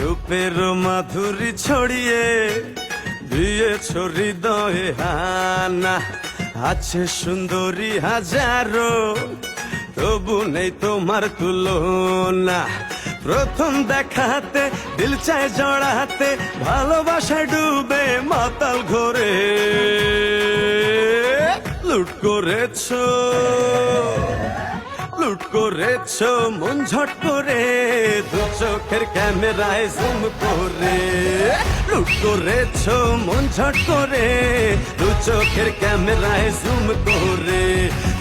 রূপের মাধুরী ছড়িয়ে দিয়েছ হৃদয়ে হানা। আছে সুন্দরী হাজারো, তবু নেই তোমার তুলনা। প্রথম দেখাতে দিল চায় জড়াতে, ভালোবাসায় ডুবে মাতাল ঘোরে। লুট করেছো, লুট করেছো মন ঝট করে, দু চোখের ক্যামেরায় জুম করে। লুট করেছো মন ঝট করে, দু চোখের ক্যামেরায় জুম করে।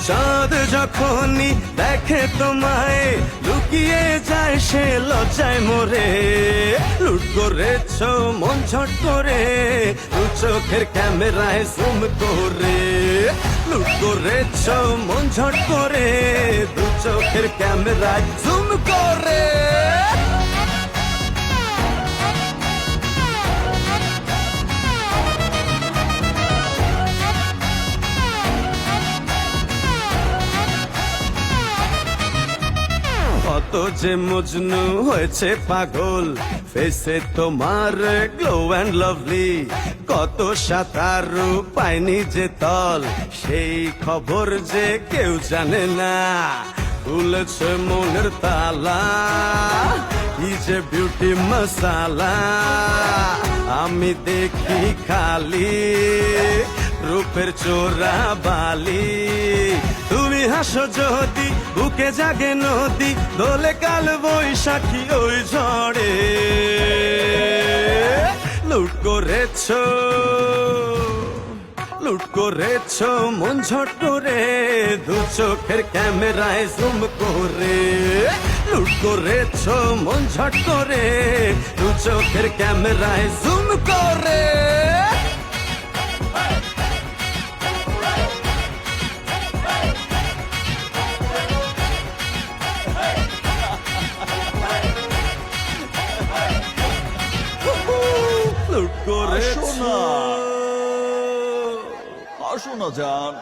চাঁদ যখনই দেখে তোমায়, লুকিয়ে যায় সে লজ্জায় মরে। লুট করেছো মন ঝট করে, দু চোখের ক্যামেরায় জুম করে। লুট করেছো মন ঝট করে, দু চোখের ক্যামেরায় জুম করে। কত যে মজনু হয়েছে পাগল, ফেসে তোমার গ্লো অ্যান্ড লাভলি। কত সাঁতারু পায়নি যে তল, সেই খবর যে কেউ জানে না। খুলেছে মনের তালা, কি যে বিউটি মশালা। আমি দেখি খালি রূপের চোরা বালি। তুমি হাসো যদি বুকে জাগে নদী, দোলে কাল বৈশাখী ওই ঝড়ে। লুট করেছো, লুট করেছো মন ঝট করে, দু চোখের ক্যামেরায় জুম করে। লুট করেছো মন ঝট করে, দু চোখের ক্যামেরায় জুম করে। লুট করেছো। আসো না জান।